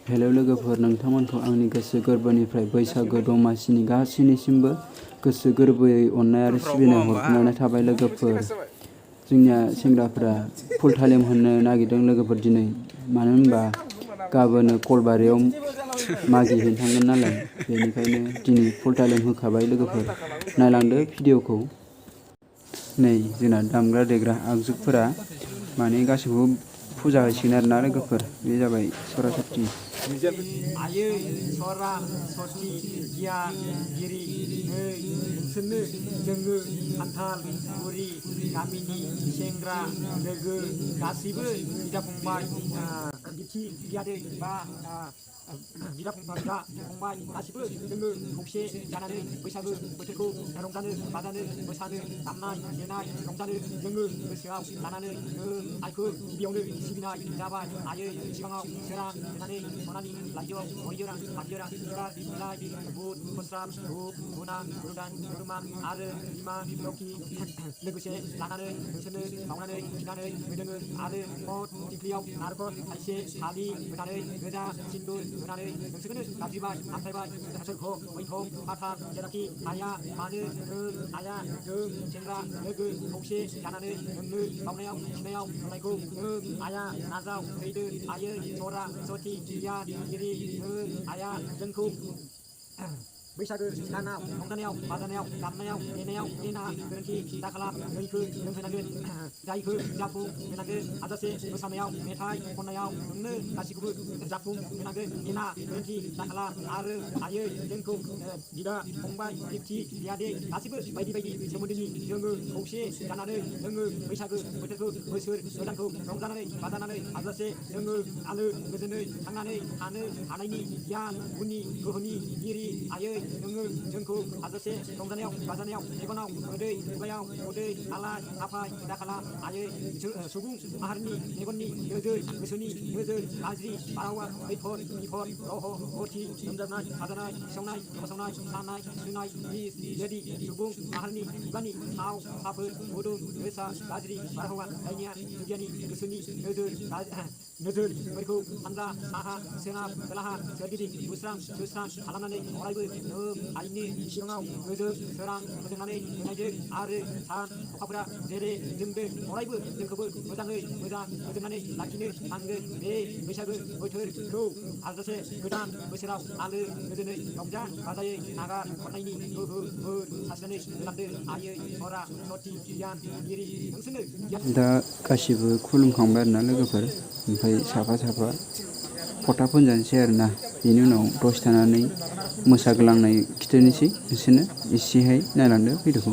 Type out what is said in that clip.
Hello लोगोफोर, नोंथांमोनखौ आंनि गोसो गोरबोनिफ्राय बैसागो दमासिनि गासैनिसिमबो गोसो गोरबोयै अननाय आरो सिबिनाय हरनाय थाबाय लोगोफोर। जोंनिया सेंग्राफोरा फुल थालिम होनो नागिरदों लोगोफोर दिनै, मानो होनबा गाबोनो कलबारियाव मागिहैनो थांगोन नालाय, बेनिखायनो दिनै फुल थालिम होखाबाय लोगोफोर। नायलांदो भिडिअखौ। नै जोंना दामग्रा देग्रा आगजुफोरा माने गासैखौबो फुजा होसिगोन आरोना लोगोफोर। बे जाबाय सरासति। आयै सरा सति गियानगिरि नै नोंसोरनो जोङो खान्थाल बुरि गामिनि सेंग्रा लोगो गासैबो बिदा फंबाय बिथि बियादै बा बिदा फंबाय गासिबो जोङो खौसे जानानै बैसागो बोथोरखौ रंजानो बाजानो मोसानो दामनाय देनाय रंजानो जोङो गोसोआव लानानै आइखौ गिबियावनो सिबिनाय जाबाय। आयै सिगाङाव सोरां होनानै सनानि लाइजौआव गय फाथै बिबार बिलाइ बुद प्रसाद धुप धुना रुदान रुमान आरो बिमा लोखि लोगोसे लानानै नोंसोरनो बावनानै खिनानै होदोङो आरो मद थिंख्लियाव नारेंखल थाइसे थालिर होनानै गोजा सिन्दुर होनानै नोंसोरनो गाबज्रिबाय हामथायबाय सोरखौ मैखौ माथार जेरावखि थाया मानो आइया जों सेंग्रा लोगो खौसे जानानै नोंनो बावनायाव खिनायाव होनायखौ आइया नाजाव हैदो आयै सरा सति गियानगिरि आइया जोंखौ बैसागो दानाव रंजानायाव बाजानायाव दामनायाव देनायाव देना गोरोन्थि दाखालाम दैखो लोंहोनांगोन जायखो जाफुं होनांगोन हाजासे मोसानायाव मेथाइ खननायाव नोंनो गासैखौबो जाफुं होनांगोन देना गोरोन्थि दाखालाम आरो आयै जोंखौ बिदा फंबाय बिबथि बियादै गासैबो बायदि बायदि सोमोन्दोनि जोङो खौसे जानानै जोङो बैसागो बोथोरखौ बोसोर गोदानखौ रंजानानै बाजानानै हाजासे जोङो आलो गोजोनै थांनानै थानो हानायनि गियान गुनि गोहोनि गिरि आयै नोङो जोंखौ हाजासे रंजानायाव बाजानायाव मेगनाव मोदै खुगायाव उदै आलाय आफाय दाखालाम आयै सुबुं माहारिनि मेगननि नोजोर गोसोनि नोजोर गाज्रि बारहावा खैफोद बिफद ग्रह गति लोमजानाय साजानाय खिसावनाय गोबासावनाय सानाय सुनाय बिस बेदि सुबुं माहारिनि खुगानि थाव थाफोर गुदुं गोसा गाज्रि बारहावा दायनिया जुगियानि गोसोनि नोजोरफोरखौ सानजा साहा सोनाब खोलाहा सोरगिदिं बुस्रां सुस्रां खालामनानै अरायबो नों आइनि सिगाङाव गोजों सोरां फोजोंनानै होनायजों आरो सान अखाफोरा जेरै जोंदों अरायबो जोंखौबो मोजाङै मोजां फोजोंनानै लाखिनो नांगोन। बे बैसागो बोथोरखौ हाजासे गोदान बोसोराव आलो गोजोनै रंजा बाजायै नागार हरनायनि गोहो बोर सारस्रिनानै होलांदो आयै सरा सति गियानगिरि नोंसोरनो दा गासिबो खुलुमखांबाय आरोना लोगोफोर, ओमफ्राय साफा साफा फथा फोनजानोसै आरोना। बेनि उनाव दसे थानानै मोसाग्लांनाय खिथानोसै बिसोरनो एसेहाय। नायलांदो भिडिअखौ।